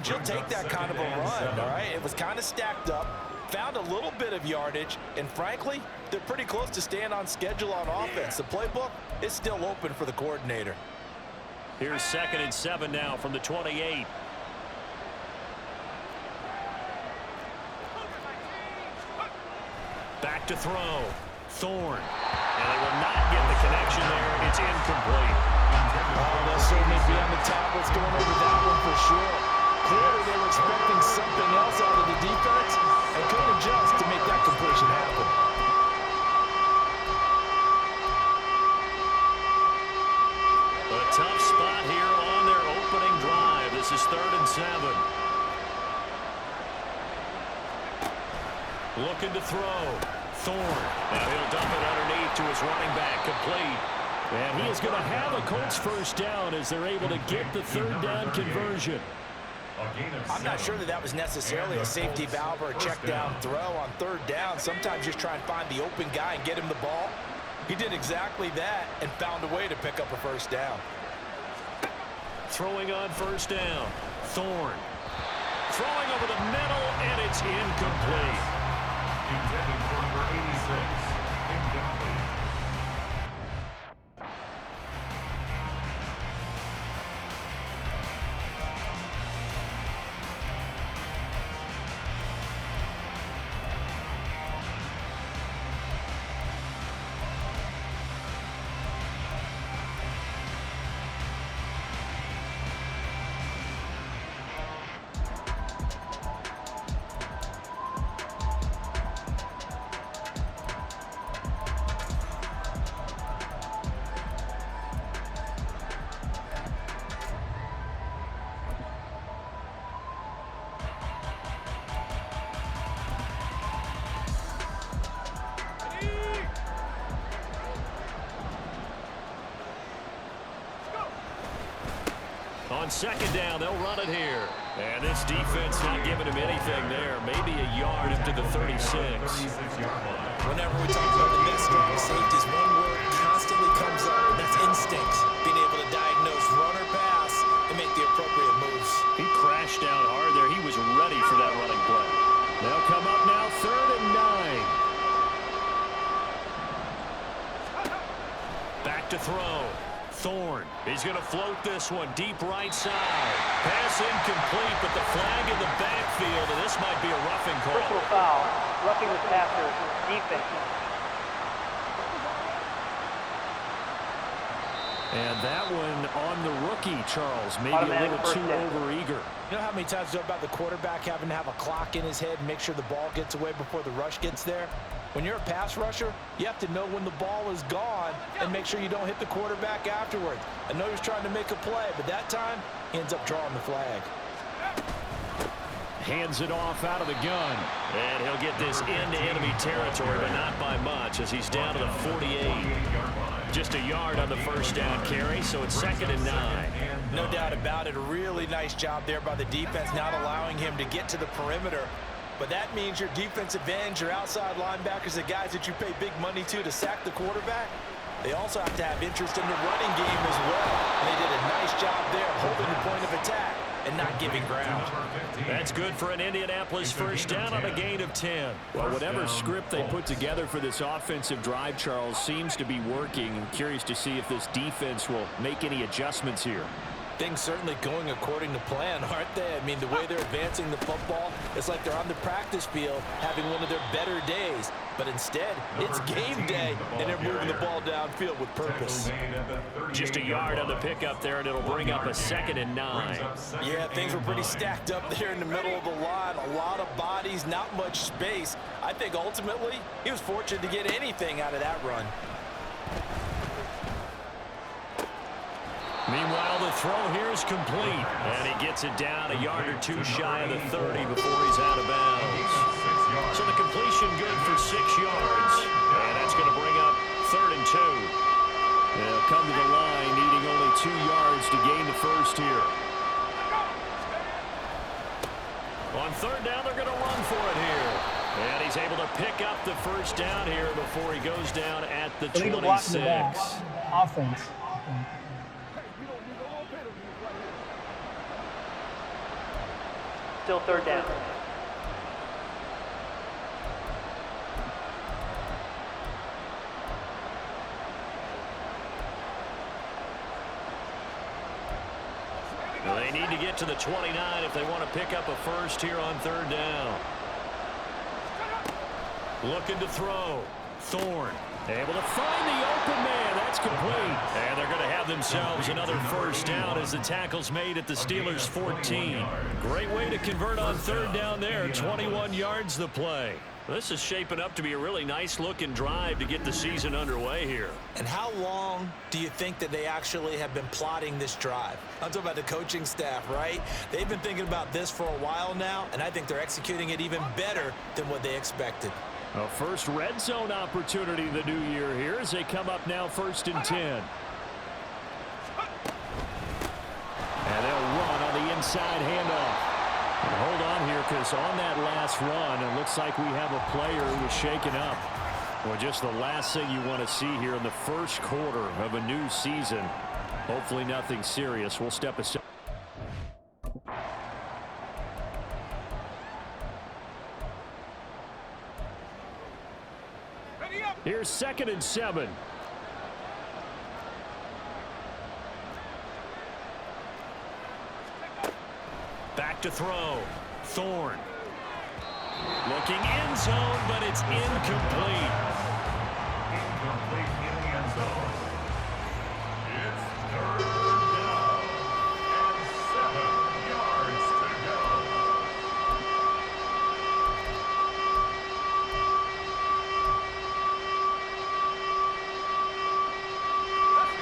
means you'll take that kind of a run, all right? It was kind of stacked up, found a little bit of yardage, and frankly, they're pretty close to staying on schedule on offense. The playbook is still open for the coordinator. Here's 2nd and 7 now from the 28. Back to throw. Thorne. And they will not get the connection there. It's incomplete. Oh, they'll certainly be on the tablets going over that one for sure. Clearly, they were expecting something else out of the defense and couldn't adjust to make that completion happen. A tough spot here on their opening drive. This is 3rd and 7. Looking to throw. Thorne. Now he'll dump it underneath to his running back, complete. And he is going to have a Colts first down as they're able to get the 3rd down conversion. I'm not sure that was necessarily a safety valve or a check down throw on 3rd down. Sometimes just try and find the open guy and get him the ball. He did exactly that and found a way to pick up a first down. Throwing on 1st down. Thorne. Throwing over the middle, and it's incomplete. Intended for number 86. Incomplete. On 2nd down, they'll run it here. And this defense not giving him anything there. Maybe a yard up to the 36. Whenever we talk about the best strong safeties, one word constantly comes up, and that's instinct. Being able to diagnose run or pass and make the appropriate moves. He crashed down hard there. He was ready for that running play. They'll come up now 3rd and 9. Back to throw. Thorne. He's going to float this one deep right side. Pass incomplete, but the flag in the backfield, and this might be a roughing call. Personal foul. Roughing the passer. Defense. And that one on the rookie, Charles. Maybe a little too overeager. You know how many times you know about the quarterback having to have a clock in his head and make sure the ball gets away before the rush gets there? When you're a pass rusher, you have to know when the ball is gone and make sure you don't hit the quarterback afterwards. I know he's trying to make a play, but that time he ends up drawing the flag. Hands it off out of the gun. And he'll get this into enemy territory, but not by much as he's down to the 48. Just a yard on the 1st down carry, so it's 2nd and 9. No doubt about it. A really nice job there by the defense, not allowing him to get to the perimeter. But that means your defensive ends, your outside linebackers, the guys that you pay big money to sack the quarterback, they also have to have interest in the running game as well. And they did a nice job there holding the point of attack and not giving ground. That's good for an Indianapolis first down on a gain of 10. Well, whatever script they put together for this offensive drive, Charles, seems to be working. I'm curious to see if this defense will make any adjustments here. Things certainly going according to plan, aren't they? I mean, the way they're advancing the football, it's like they're on the practice field having one of their better days. But instead, it's game day, and they're moving the ball downfield with purpose. Just a yard on the pickup there, and it'll bring up a 2nd and 9. Yeah, things were pretty stacked up there in the middle of the line. A lot of bodies, not much space. I think ultimately, he was fortunate to get anything out of that run. Meanwhile, the throw here is complete. And he gets it down a yard or two shy of the 30 before he's out of bounds. So the completion good for 6 yards. And that's going to bring up 3rd and 2. They'll come to the line needing only 2 yards to gain the first here. On 3rd down, they're going to run for it here. And he's able to pick up the first down here before he goes down at the 26. Offense. Still third down. They need to get to the 29 if they want to pick up a first here on third down. Looking to throw. Thorne able to find the open man. That's complete. And they're going to have themselves another first down as the tackle's made at the Steelers' 14. Great way to convert on third down there. 21 yards the play. This is shaping up to be a really nice-looking drive to get the season underway here. And how long do you think that they actually have been plotting this drive? I'm talking about the coaching staff, right? They've been thinking about this for a while now, and I think they're executing it even better than what they expected. A first red zone opportunity the new year here as they come up now 1st and 10. And they'll run on the inside handoff. Hold on here, because on that last run, it looks like we have a player who was shaken up. Well, just the last thing you want to see here in the first quarter of a new season. Hopefully nothing serious. We'll step aside. Here's 2nd and 7. Back to throw. Thorne. Looking end zone, but it's incomplete. Incomplete in the end zone. It's third down and 7 yards to go.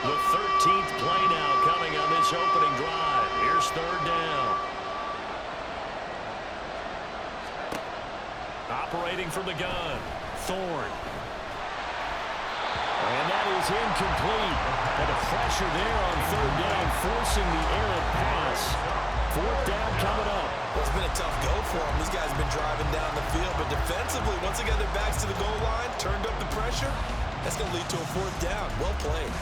The 13th play now coming on this opening drive. Here's third down. Operating from the gun. Thorne. And that is incomplete. And a pressure there on third down, forcing the errant pass. 4th down coming up. Well, it's been a tough go for them. These guys have been driving down the field, but defensively, once they got their backs to the goal line, turned up the pressure, that's going to lead to a 4th down. Well played.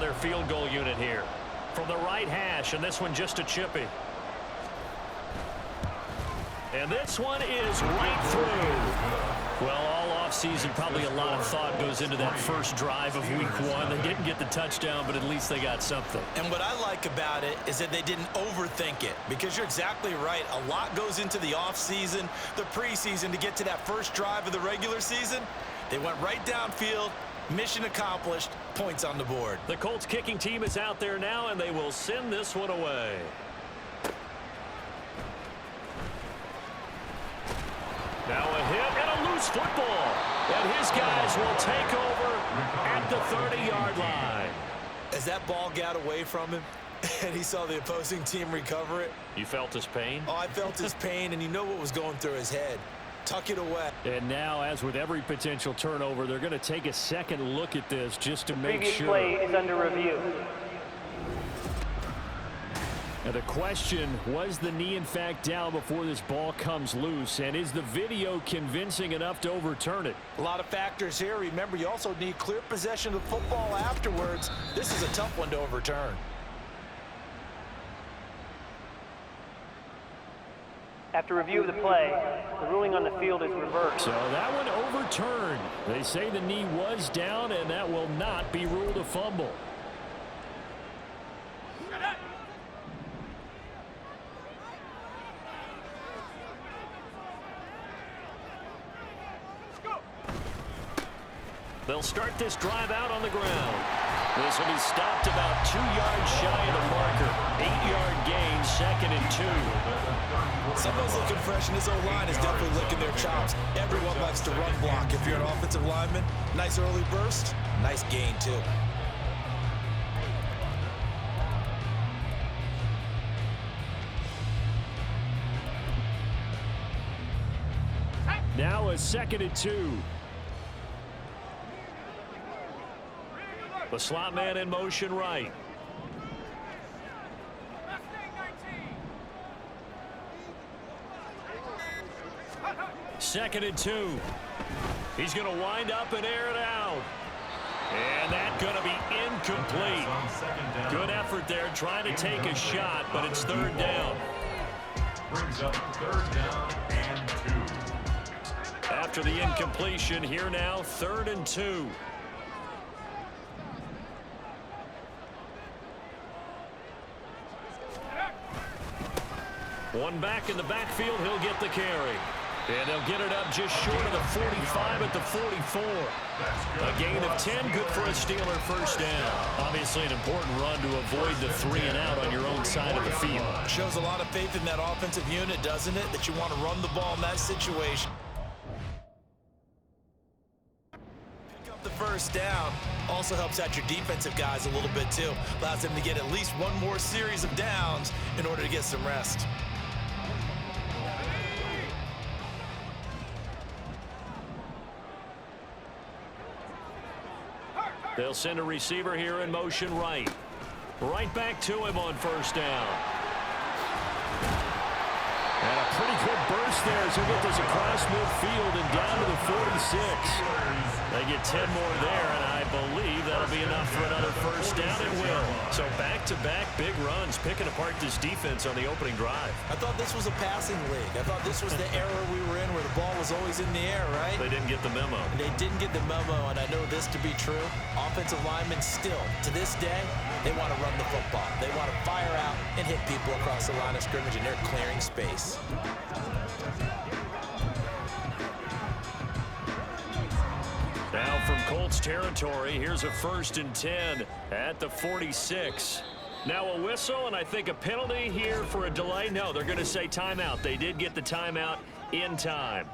Their field goal unit here from the right hash, and this one just a chippy. And this one is right through. Well, all offseason, probably a lot of thought goes into that first drive of week 1. They didn't get the touchdown, but at least they got something. And what I like about it is that they didn't overthink it, because you're exactly right. A lot goes into the offseason, the preseason, to get to that first drive of the regular season. They went right downfield. Mission accomplished. Points on the board. The Colts kicking team is out there now, and they will send this one away. Now a hit and a loose football. And his guys will take over at the 30-yard line. As that ball got away from him and he saw the opposing team recover it. You felt his pain? Oh, I felt his pain, and you know what was going through his head. Tuck it away. And now, as with every potential turnover, they're going to take a second look at this just to make Previous sure. play is under review. Now the question, was the knee in fact down before this ball comes loose? And is the video convincing enough to overturn it? A lot of factors here. Remember, you also need clear possession of the football afterwards. This is a tough one to overturn. After review of the play, the ruling on the field is reversed. So that one overturned. They say the knee was down, and that will not be ruled a fumble. They'll start this drive out on the ground. This will be stopped about 2 yards shy of the marker. 8-yard gain, 2nd and 2. Someone's looking fresh, and his O-line is definitely licking their chops. Everyone likes to run block. If you're an offensive lineman, nice early burst, nice gain too. Now a 2nd and 2. The slot man in motion right. Second and 2. He's going to wind up and air it out. And that's going to be incomplete. Good effort there trying to take a shot, but it's 3rd down. Brings up 3rd down and 2. After the incompletion, here now, 3rd and 2. One back in the backfield, he'll get the carry. And they'll get it up just short of the 45 at the 44. A gain of 10, good for a Steeler first down. Obviously an important run to avoid the 3 and out on your own side of the field. Shows a lot of faith in that offensive unit, doesn't it? That you want to run the ball in that situation. Pick up the first down. Also helps out your defensive guys a little bit too. Allows them to get at least one more series of downs in order to get some rest. They'll send a receiver here in motion right. Right back to him on first down. And a pretty good burst there as he gets this across midfield and down to the 46. They get 10 more there, and I believe that'll be enough for another first down and will. So back-to-back big runs, picking apart this defense on the opening drive. I thought this was a passing league. I thought this was the era we were in where the ball was always in the air, right? They didn't get the memo. And they didn't get the memo, and I know this to be true. Offensive linemen still, to this day, they want to run the football. They want to fire out and hit people across the line of scrimmage, and they're clearing space. Now from Colts territory, here's a 1st and 10 at the 46. Now a whistle, and I think a penalty here for a delay. No, they're going to say timeout. They did get the timeout in time.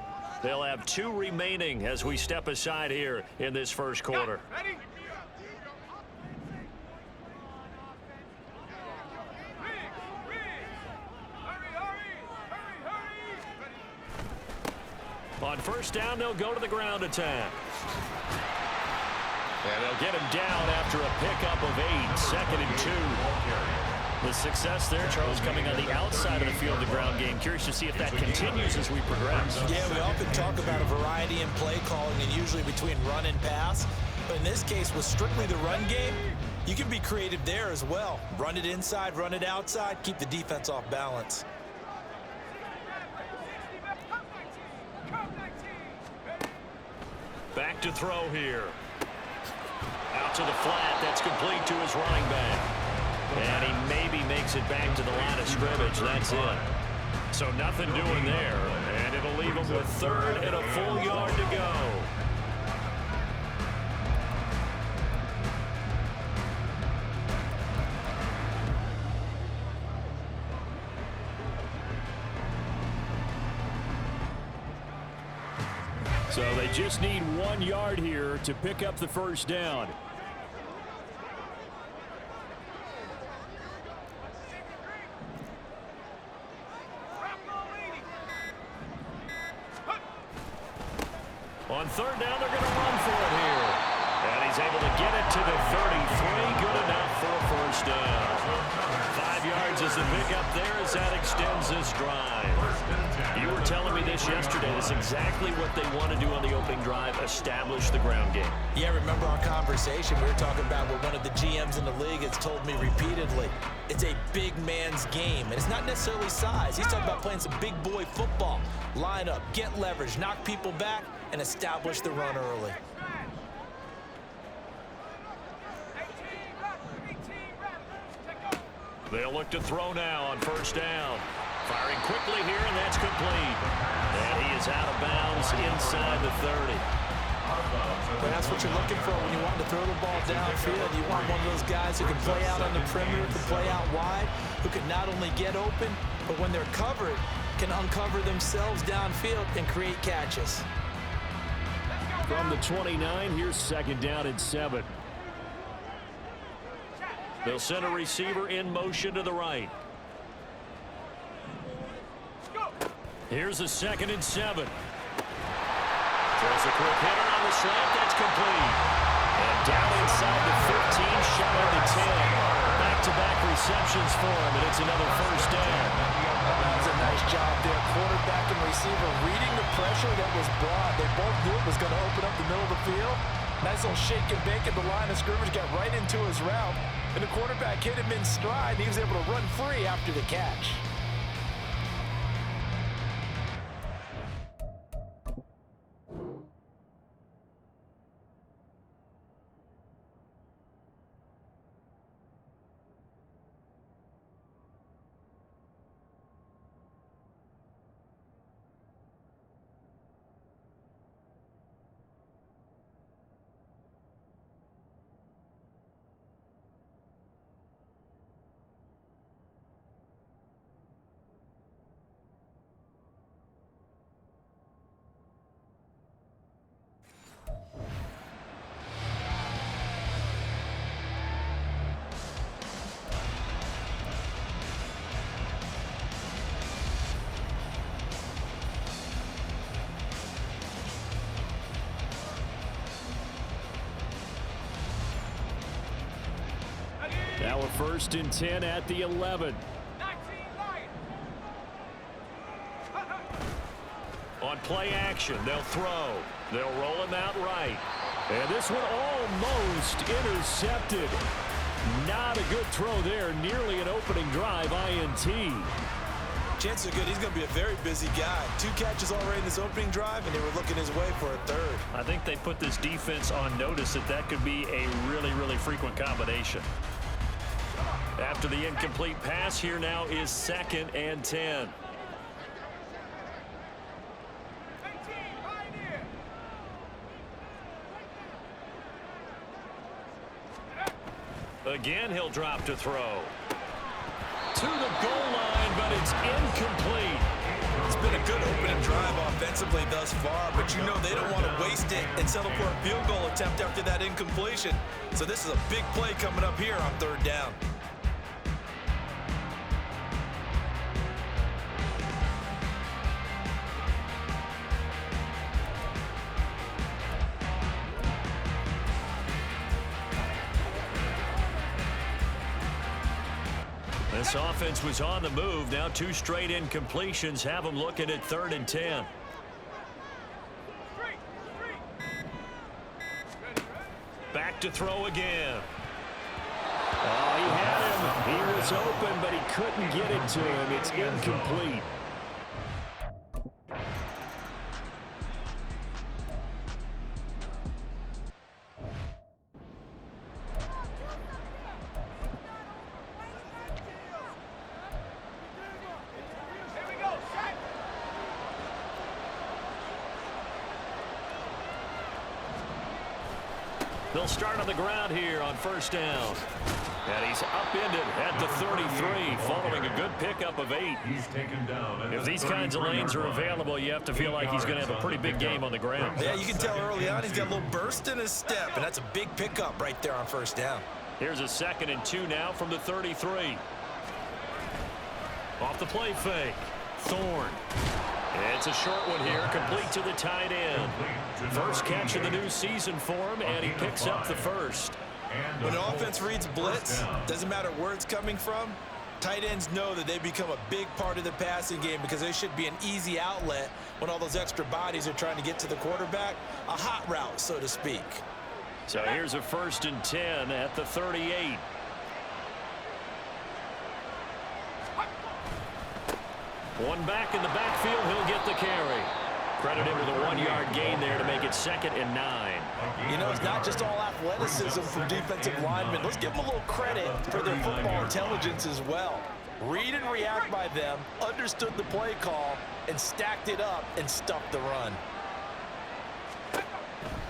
They'll have 2 remaining as we step aside here in this first quarter. On first down, they'll go to the ground attack. And they'll get him down after a pickup of 8, 2nd and 2. The success there, Charles, coming on the outside of the field, the ground game. Curious to see if that continues as we progress. Yeah, we often talk about a variety in play calling and usually between run and pass. But in this case, with strictly the run game, you can be creative there as well. Run it inside, run it outside, keep the defense off balance. Back to throw here. Out to the flat. That's complete to his running back. And he maybe makes it back to the line of scrimmage. That's it. So nothing doing there. And it'll leave him with 3rd and a full yard to go. So they just need 1 yard here to pick up the first down. On 3rd down, they're going to run for it here. And he's able to get it to the 33. Good enough for a first down. 5 yards is the pickup there as that extends this drive. You were telling me this yesterday. This is exactly what they want to do on the opening drive, establish the ground game. Yeah, remember our conversation? We were talking about what one of the GMs in the league has told me repeatedly. It's a big man's game, and it's not necessarily size. He's talking about playing some big boy football. Line up, get leverage, knock people back, and establish the run early. They'll look to throw now on first down. Firing quickly here, and that's complete. And he is out of bounds inside the 30. But that's what you're looking for when you want to throw the ball downfield. You want one of those guys who can play out on the perimeter, can play out wide. who can not only get open, but when they're covered, can uncover themselves downfield and create catches. From the 29, here's second down and 7. They'll send a receiver in motion to the right. Here's a second and 7. Throws a quick hitter on the slant. That's complete. And down inside the 15, shy of the 10. Back-to-back receptions for him, and it's another first down. That's a nice job there. Quarterback and receiver reading the pressure that was brought. They both knew it was going to open up the middle of the field. Nice little shake and bake at the line of scrimmage. Got right into his route. And the quarterback hit him in stride. He was able to run free after the catch. Now a first and 10 at the 11. On play action, they'll throw. They'll roll him out right. And this one almost intercepted. Not a good throw there. Nearly an opening drive INT. Chances are good. He's going to be a very busy guy. 2 catches already in this opening drive, and they were looking his way for a third. I think they put this defense on notice that could be a really, really frequent combination. After the incomplete pass, here now is second and 10. Again, he'll drop to throw. To the goal line, but it's incomplete. It's been a good opening drive offensively thus far, but you know they don't want to waste it and settle for a field goal attempt after that incompletion. So this is a big play coming up here on third down. This offense was on the move. Now 2 straight incompletions have them looking at third and 10. Back to throw again. Oh, he had him. He was open, but he couldn't get it to him. It's incomplete. They'll start on the ground here on first down. And he's upended at the 33, following a good pickup of 8. He's taken down. If these kinds of lanes are available, you have to feel like he's going to have a pretty big game on the ground. Yeah, you can tell early on he's got a little burst in his step, and that's a big pickup right there on first down. Here's a 2nd and 2 now from the 33. Off the play fake. Thorne. It's a short one here, complete to the tight end. First catch of the new season for him, and he picks up the first. When the offense reads blitz, doesn't matter where it's coming from, tight ends know that they become a big part of the passing game because they should be an easy outlet when all those extra bodies are trying to get to the quarterback. A hot route, so to speak. So here's a 1st and 10 at the 38. One back in the backfield, he'll get the carry. Credit him with a 1-yard gain there to make it 2nd and 9. You know, it's not just all athleticism from defensive linemen. Let's give them a little credit for their football intelligence as well. Read and react by them, understood the play call, and stacked it up and stuffed the run.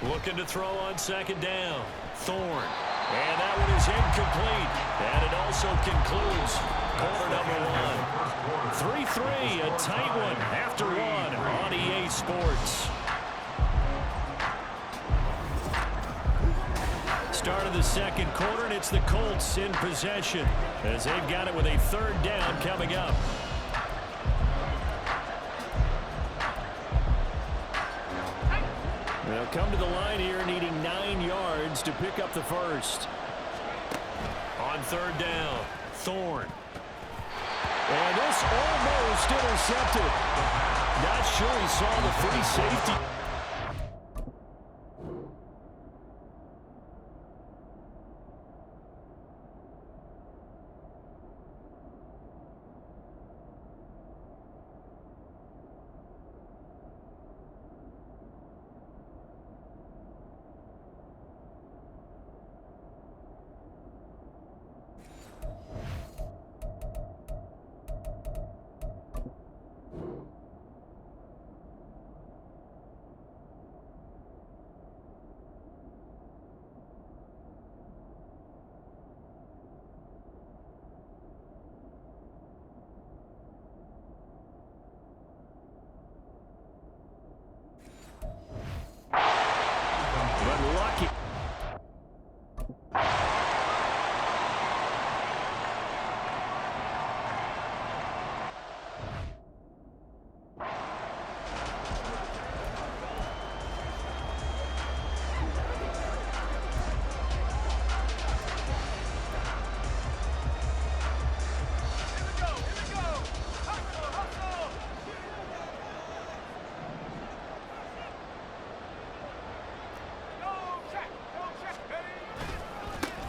Looking to throw on 2nd down. Thorne. And that one is incomplete. And it also concludes. quarter number one. 3-3, a tight one after one on EA Sports. Start of the second quarter, and it's the Colts in possession as they've got it with a third down coming up. They'll come to the line here needing 9 yards to pick up the first. On third down, Thorne. And this almost intercepted. Not sure he saw the free safety.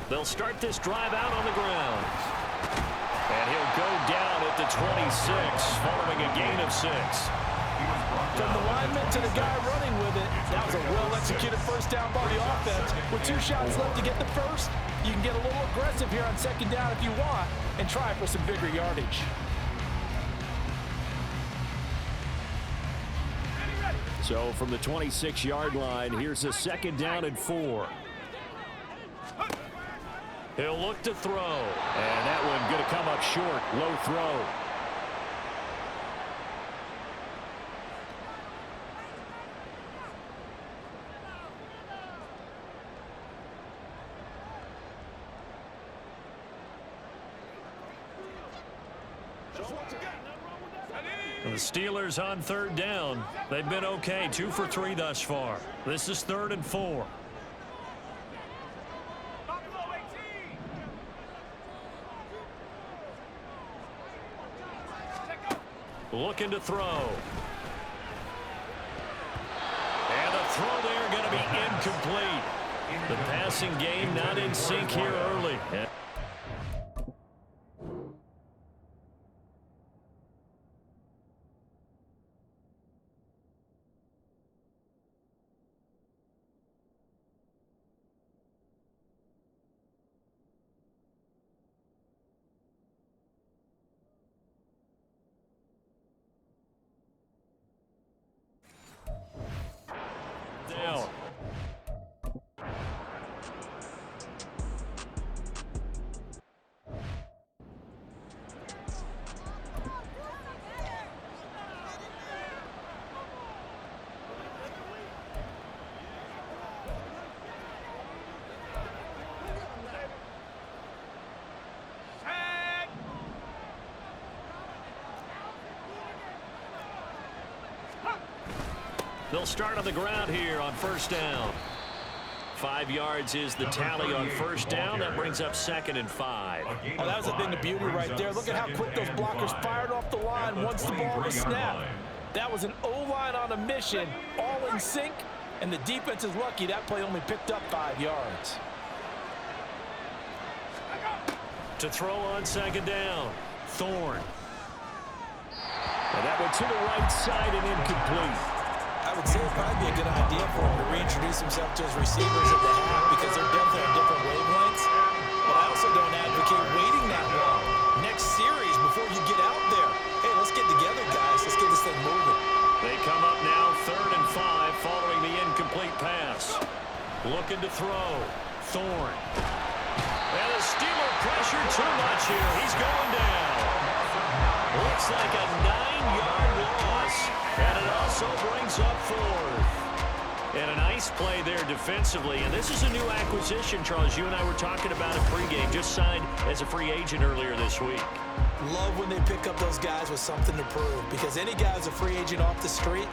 They'll start this drive out on the ground. And he'll go down at the 26 following a gain of 6. From the lineman to the guy running with it, that was a well-executed first down by the offense. With 2 shots left to get the first, you can get a little aggressive here on second down if you want and try for some bigger yardage. So from the 26-yard line, here's a second down and 4. He'll look to throw. And that one going to come up short. Low throw. The Steelers on third down. They've been okay. 2 for 3 thus far. This is 3rd and 4. Looking to throw. And the throw there going to be incomplete. The passing game not in sync here early. Down. They'll start on the ground here on first down. 5 yards is the tally on first down. That brings up 2nd and 5. Oh, that was a thing of beauty right there. Look at how quick those blockers fired off the line once the ball was snapped. That was an O-line on a mission, all in sync, and the defense is lucky that play only picked up 5 yards. To throw on second down, Thorne. And that one to the right side and incomplete. I would say it'd probably be a good idea for him to reintroduce himself to his receivers at the half because they're definitely on different wavelengths. But I also don't advocate waiting that long. Next series before you get out there. Hey, let's get together, guys. Let's get this thing moving. They come up now 3rd and 5 following the incomplete pass. Looking to throw. Thorne. And the Steeler pressure too much here. He's going down. Looks like a 9-yard loss, and it also brings up 4th. And a nice play there defensively. And this is a new acquisition, Charles. You and I were talking about it pregame. Just signed as a free agent earlier this week. Love when they pick up those guys with something to prove, because any guy who's a free agent off the street,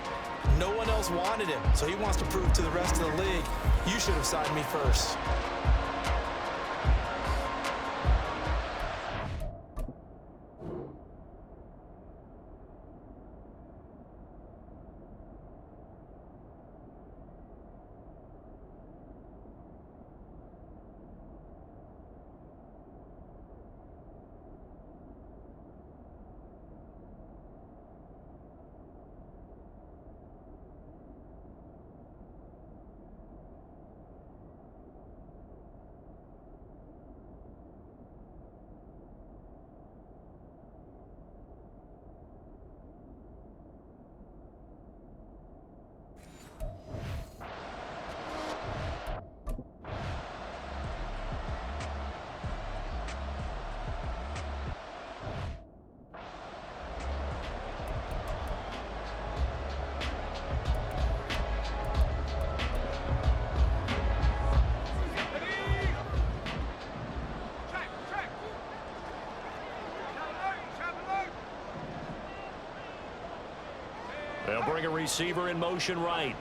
no one else wanted him. So he wants to prove to the rest of the league, you should have signed me first. They'll bring a receiver in motion right.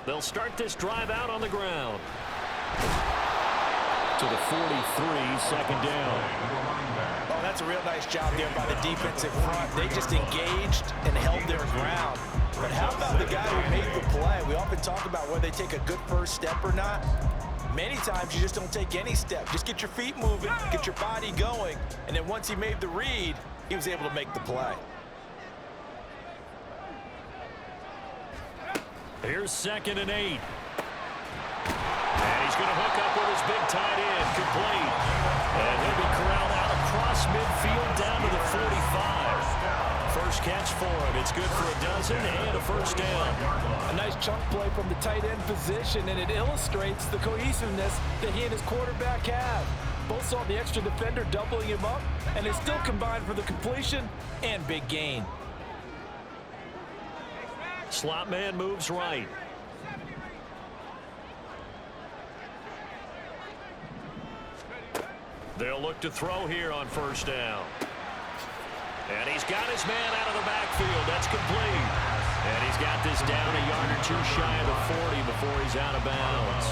They'll start this drive out on the ground. To the 43, second down. Oh, that's a real nice job there by the defensive front. They just engaged and held their ground. But how about the guy who made the play? We often talk about whether they take a good first step or not. Many times you just don't take any step. Just get your feet moving, get your body going, and then once he made the read, he was able to make the play. Here's 2nd and 8. And he's going to hook up with his big tight end, complete. And he'll be corralled out across midfield down to the 45. First catch for him. It's good for a dozen and a first down. A nice chunk play from the tight end position, and it illustrates the cohesiveness that he and his quarterback have. Both saw the extra defender doubling him up, and they still combined for the completion and big gain. Slot man moves right. They'll look to throw here on first down. And he's got his man out of the backfield. That's complete. And he's got this down a yard or two shy of the 40 before he's out of bounds.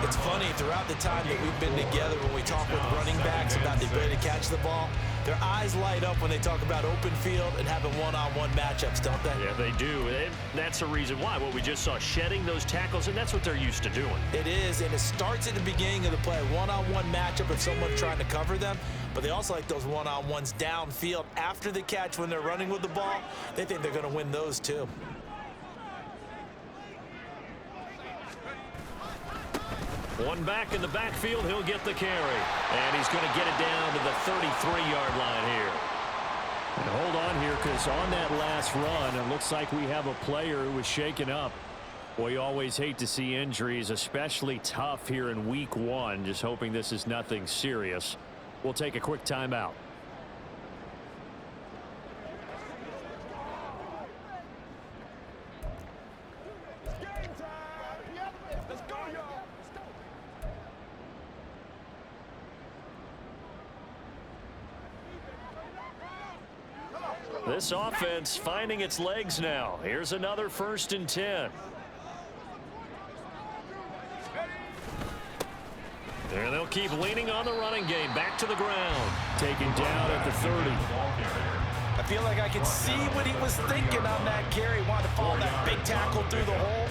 It's funny, throughout the time that we've been together, when we talk with running backs about the ability to catch the ball, their eyes light up when they talk about open field and having one-on-one matchups, don't they? Yeah, they do. And that's the reason why. Well, we just saw shedding those tackles, and that's what they're used to doing. It is, and it starts at the beginning of the play. One-on-one matchup if someone's trying to cover them, but they also like those one-on-ones downfield after the catch when they're running with the ball. They think they're going to win those too. One back in the backfield, he'll get the carry. And he's going to get it down to the 33-yard line here. And hold on here, because on that last run, it looks like we have a player who was shaken up. Well, you always hate to see injuries, especially tough here in week 1. Just hoping this is nothing serious. We'll take a quick timeout. This offense finding its legs now. Here's another 1st and 10. And they'll keep leaning on the running game. Back to the ground. Taken down at the 30. I feel like I can see what he was thinking on that carry. Wanted to follow that big tackle through the hole.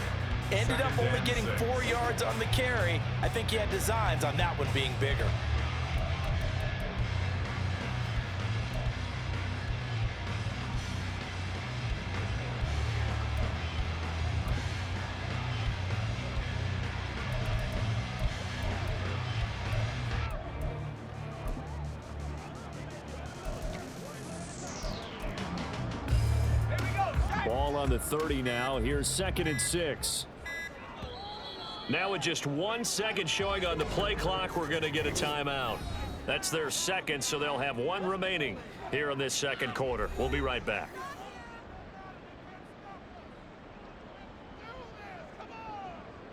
Ended up only getting 4 yards on the carry. I think he had designs on that one being bigger. Ball on the 30 now. Here's 2nd and 6. Now with just 1 second showing on the play clock, we're going to get a timeout. That's their second, so they'll have 1 remaining here in this second quarter. We'll be right back.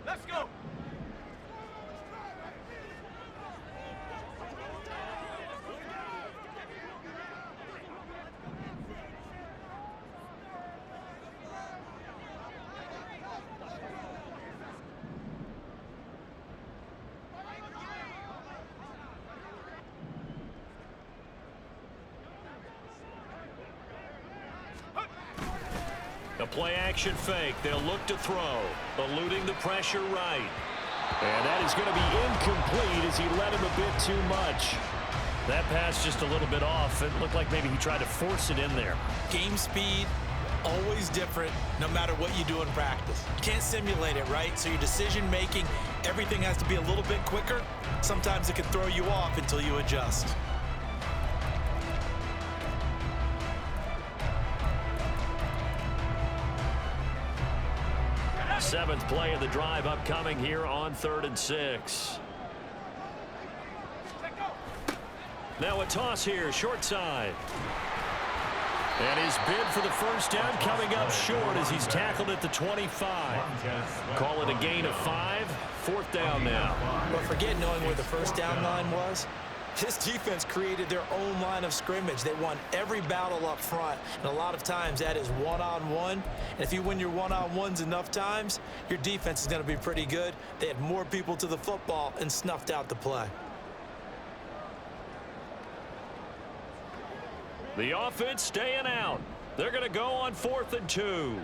Let's go. A play-action fake. They'll look to throw. Eluding the pressure right. And that is going to be incomplete as he led him a bit too much. That pass just a little bit off. It looked like maybe he tried to force it in there. Game speed, always different no matter what you do in practice. You can't simulate it, right? So your decision making, everything has to be a little bit quicker. Sometimes it can throw you off until you adjust. Seventh play of the drive upcoming here on 3rd and 6. Now a toss here, short side. And his bid for the first down coming up short as he's tackled at the 25. Call it a gain of 5. 4th down now. But forget knowing where the first down line was. This defense created their own line of scrimmage. They won every battle up front, and a lot of times that is one-on-one. And if you win your one-on-ones enough times, your defense is going to be pretty good. They had more people to the football and snuffed out the play. The offense staying out. They're going to go on 4th and 2.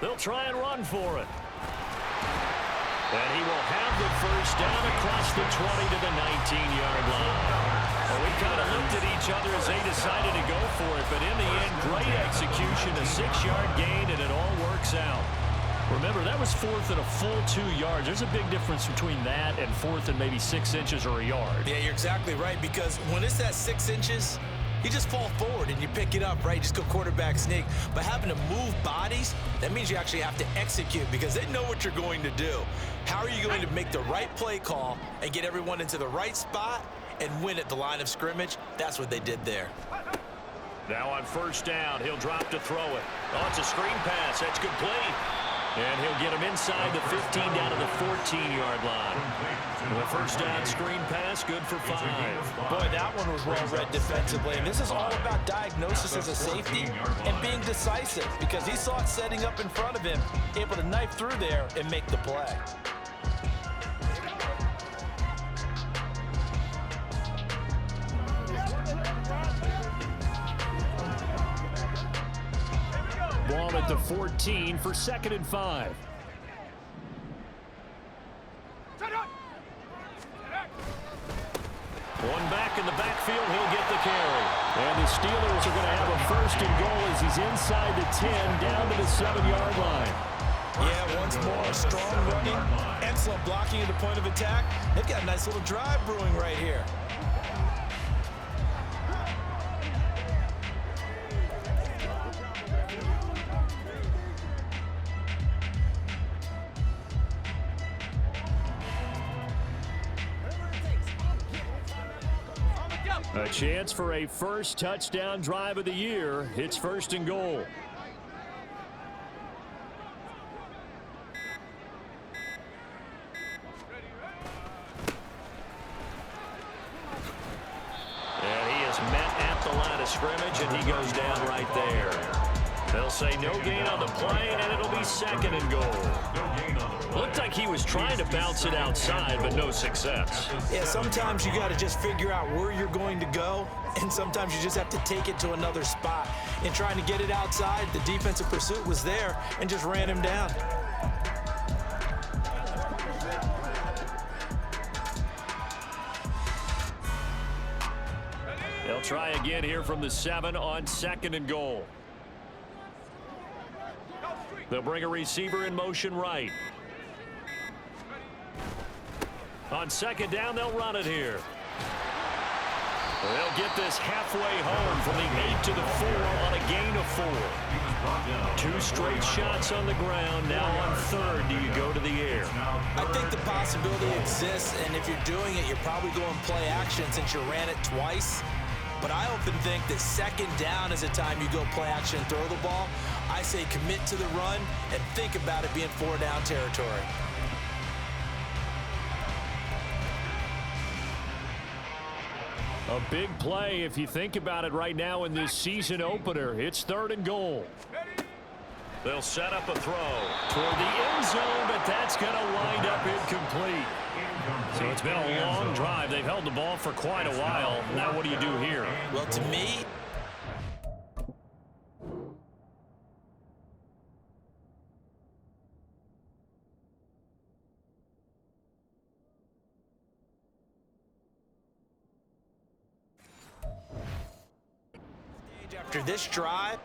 They'll try and run for it. And he will have the first down across the 20 to the 19-yard line. Well, we kind of looked at each other as they decided to go for it, but in the end, great execution, a 6-yard gain, and it all works out. Remember, that was 4th and a full 2 yards. There's a big difference between that and 4th and maybe 6 inches or a yard. Yeah, you're exactly right, because when it's at 6 inches, you just fall forward and you pick it up, right? Just go quarterback sneak. But having to move bodies, that means you actually have to execute because they know what you're going to do. How are you going to make the right play call and get everyone into the right spot and win at the line of scrimmage? That's what they did there. Now on first down, he'll drop to throw it. Oh, it's a screen pass. That's complete. And he'll get him inside the 15 down to the 14-yard line. The first down screen pass, good for 5. Boy, that one was well read defensively. And this is all about diagnosis as a safety and being decisive because he saw it setting up in front of him, able to knife through there and make the play. Ball at the 14 for 2nd and 5. One back in the backfield, he'll get the carry. And the Steelers are going to have a 1st and goal as he's inside the 10, down to the 7-yard line. Yeah, once more, strong running, excellent blocking at the point of attack. They've got a nice little drive brewing right here. A chance for a first touchdown drive of the year. It's 1st and goal. And he is met at the line of scrimmage, and he goes down right there. They'll say no gain on the play, and it'll be 2nd and goal. Looked like he was trying to bounce it outside, but no success. Yeah, sometimes you got to just figure out where you're going to go, and sometimes you just have to take it to another spot. In trying to get it outside, the defensive pursuit was there and just ran him down. They'll try again here from the 7 on 2nd and goal. They'll bring a receiver in motion right. On 2nd down, they'll run it here. They'll get this halfway home from the 8 to the 4 on a gain of 4. 2 straight shots on the ground. Now on third, do you go to the air? I think the possibility exists, and if you're doing it, you're probably going play action since you ran it twice. But I often think that second down is a time you go play action and throw the ball. I say commit to the run and think about it being 4-down territory. A big play if you think about it right now in this season opener. It's 3rd and goal. They'll set up a throw toward the end zone, but that's going to wind up incomplete. So it's been a long drive. They've held the ball for quite a while. Now what do you do here? Well, to me, after this drive,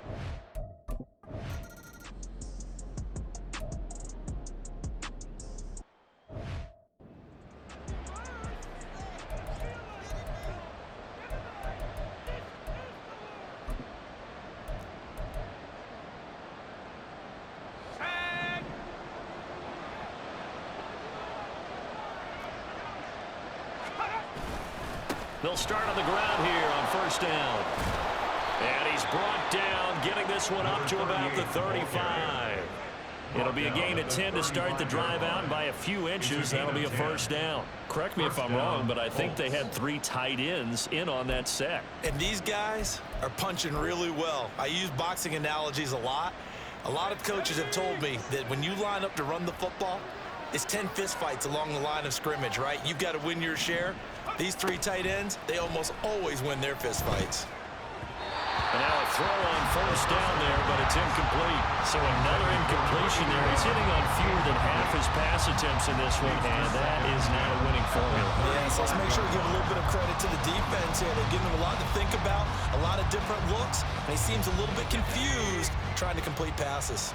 they'll start on the ground here on 1st down. And he's brought down, getting this one up to about the 35. It'll be a gain of 10 to start the drive out, and by a few inches, that'll be a 1st down. Correct me if I'm wrong, but I think they had 3 tight ends in on that set. and these guys are punching really well. I use boxing analogies a lot. A lot of coaches have told me that when you line up to run the football, it's 10 fistfights along the line of scrimmage, right? You've got to win your share. These 3 tight ends, they almost always win their fistfights. And now a throw on 1st down there, but it's incomplete. So another incompletion there. He's hitting on fewer than half his pass attempts in this one, and that is not a winning formula. Yes, let's make sure we give a little bit of credit to the defense here. They're giving him a lot to think about, a lot of different looks, and he seems a little bit confused trying to complete passes.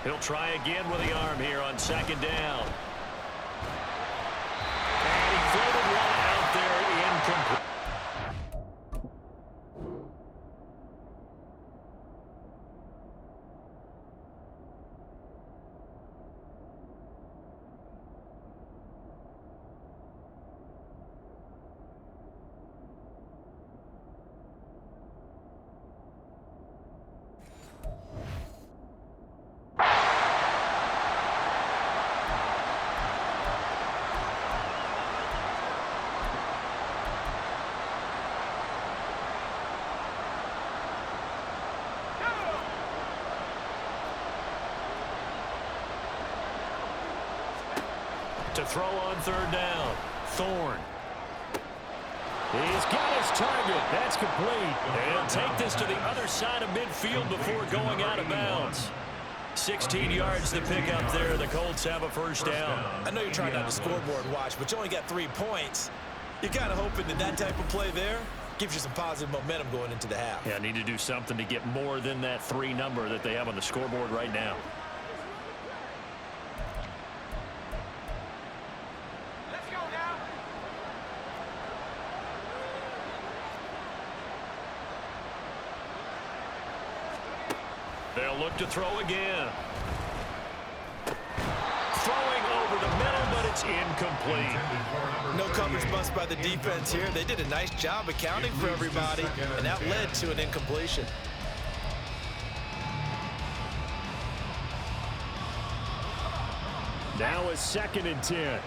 He'll try again with the arm here on 2nd down. And he floated one out there, incomplete. To throw on 3rd down. Thorne. He's got his target. That's complete. They'll take this to the other side of midfield before going out of bounds. 16 yards to pick up there. The Colts have a 1st down. I know you're trying not to scoreboard watch, but you only got 3 points. You're kind of hoping that that type of play there gives you some positive momentum going into the half. Yeah, need to do something to get more than that 3 number that they have on the scoreboard right now. They'll look to throw again. Throwing over the middle, but it's incomplete. No coverage bust by the defense here. They did a nice job accounting for everybody, and that led to an incompletion. Now a 2nd and 10.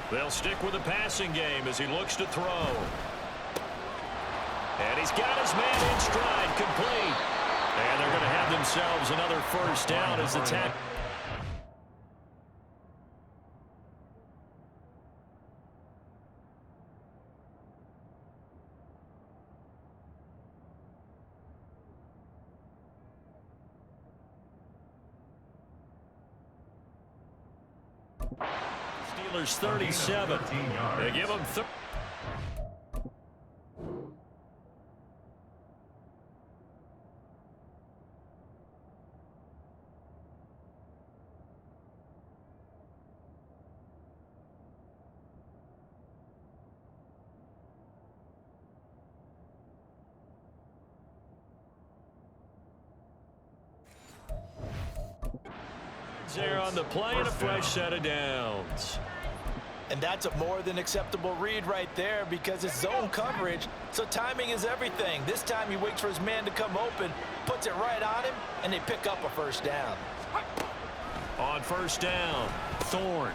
They'll stick with the passing game as he looks to throw. And he's got his man in stride, complete. And they're going to have themselves another 1st down as the tackle. Steelers 37. They give them 30. There on the play and a fresh set of downs. And that's a more than acceptable read right there because it's zone coverage, so timing is everything. This time he waits for his man to come open, puts it right on him, and they pick up a first down. On first down, Thorne.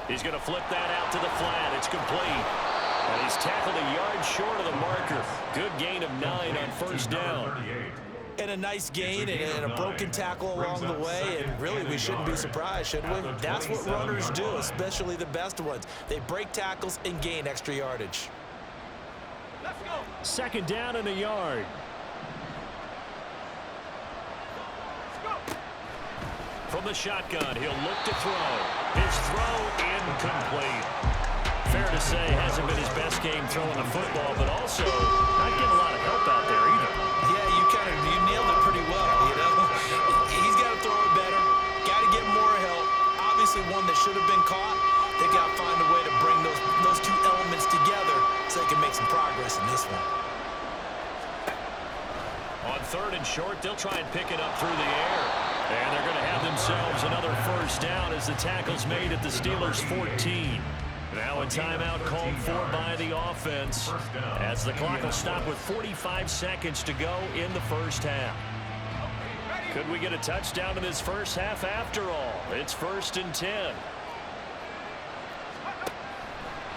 He's going to flip that out to the flat. It's complete. And he's tackled a yard short of the marker. Good gain of 9 on first down. And a nice gain and a broken tackle along the way, and really we shouldn't be surprised, should we? That's what runners do, especially the best ones. They break tackles and gain extra yardage. Let's go. Second down and a yard. From the shotgun, he'll look to throw. His throw incomplete. Fair to say, hasn't been his best game throwing the football, but also not getting a lot of help out there either. Yeah, you nailed it pretty well, you know. He's got to throw it better. Got to get more help. Obviously one that should have been caught. They got to find a way to bring those two elements together so they can make some progress in this one. On third and short, they'll try and pick it up through the air. And they're going to have themselves another first down as the tackle's made at the Steelers' 14. Now a timeout called for by the offense as the clock will stop with 45 seconds to go in the first half. Could we get a touchdown in this first half after all? It's 1st and 10.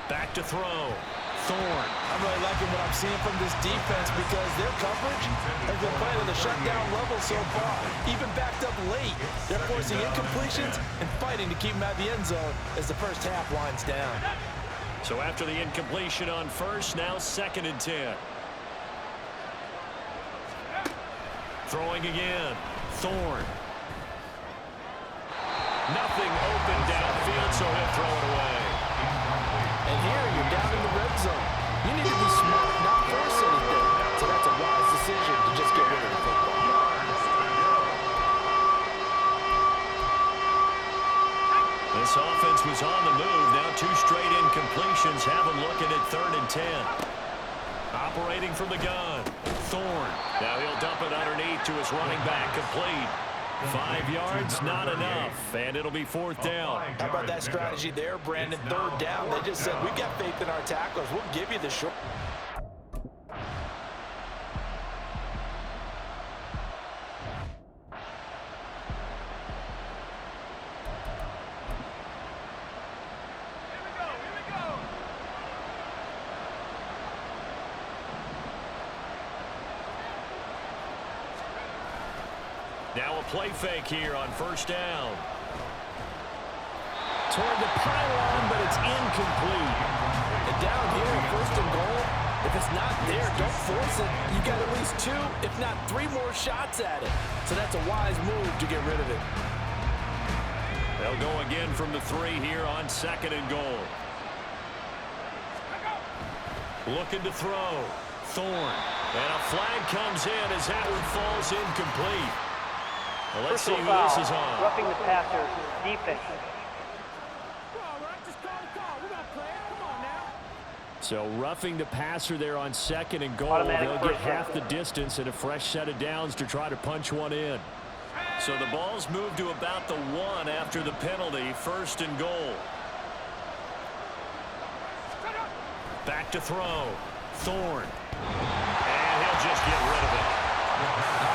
Back to throw. Thorne. I'm really liking what I'm seeing from this defense because their coverage has been playing at a shutdown level so far. Even backed up late, they're forcing incompletions and fighting to keep them out of the end zone as the first half winds down. So after the incompletion on first, now 2nd and 10. Throwing again. Thorne. Nothing open downfield, so he'll throw it away. And here you're down in the red zone. You need to be smart, not force anything. So that's a wise decision to just get rid of the football. This offense was on the move. Now 2 straight incompletions have them looking at 3rd and 10. Operating from the gun. Thorne. Now he'll dump it underneath to his running back. Complete. 5 yards, not enough, and it'll be 4th down. How about that strategy there, Brandon? 3rd down. They just said, we've got faith in our tacklers. We'll give you the short. Now a play fake here on first down. Toward the pylon, but it's incomplete. And down here, 1st and goal, if it's not there, don't force it. You got at least 2, if not 3 more shots at it. So that's a wise move to get rid of it. They'll go again from the 3 here on 2nd and goal. Looking to throw. Thorne. And a flag comes in as that one falls incomplete. Well, let's see who this is on. Roughing the passer, defense. So roughing the passer there on 2nd and goal. Automatic They'll get first half the distance and a fresh set of downs to try to punch one in. So the ball's moved to about the 1 after the penalty. 1st and goal. Back to throw. Thorne. And he'll just get rid of it.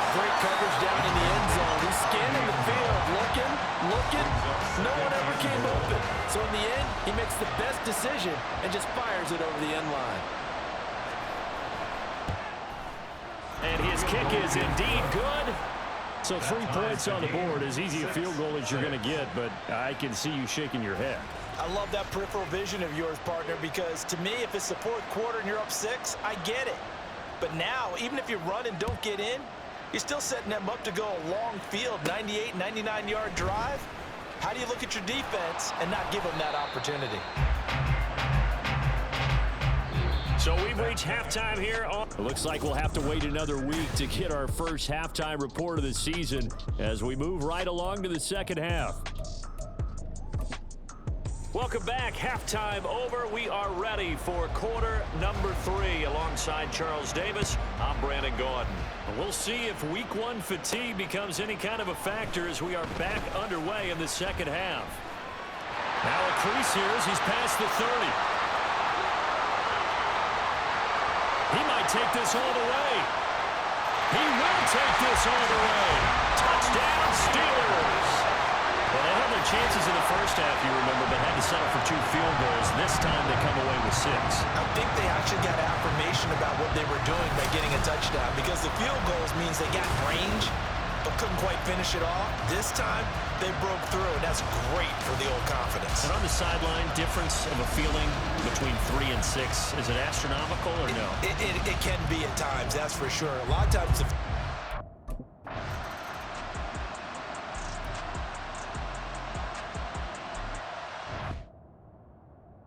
Great coverage down in the end zone. He's scanning the field, looking. No one ever came open. So in the end, he makes the best decision and just fires it over the end line. And his kick is indeed good. So 3 points on the board, as easy a field goal as you're going to get, but I can see you shaking your head. I love that peripheral vision of yours, partner, because to me, if it's the 4th quarter and you're up 6, I get it. But now, even if you run and don't get in, you're still setting them up to go a long field, 98, 99-yard drive. How do you look at your defense and not give them that opportunity? So we've reached halftime here. It looks like we'll have to wait another week to get our first halftime report of the season as we move right along to the second half. Welcome back. Halftime over. We are ready for quarter number 3. Alongside Charles Davis, I'm Brandon Gaudin. We'll see if week 1 fatigue becomes any kind of a factor as we are back underway in the second half. Now a crease here as he's past the 30. He might take this all the way. He will take this all the way. Touchdown, Steelers. Well, they had their chances in the first half, you remember, but had to settle for 2 field goals. This time they come away with 6. I think they actually got affirmation about what they were doing by getting a touchdown, because the field goals means they got range but couldn't quite finish it off. This time they broke through, and that's great for the old confidence. And on the sideline, difference of a feeling between 3 and 6, is it astronomical or no? It can be at times, that's for sure. A lot of times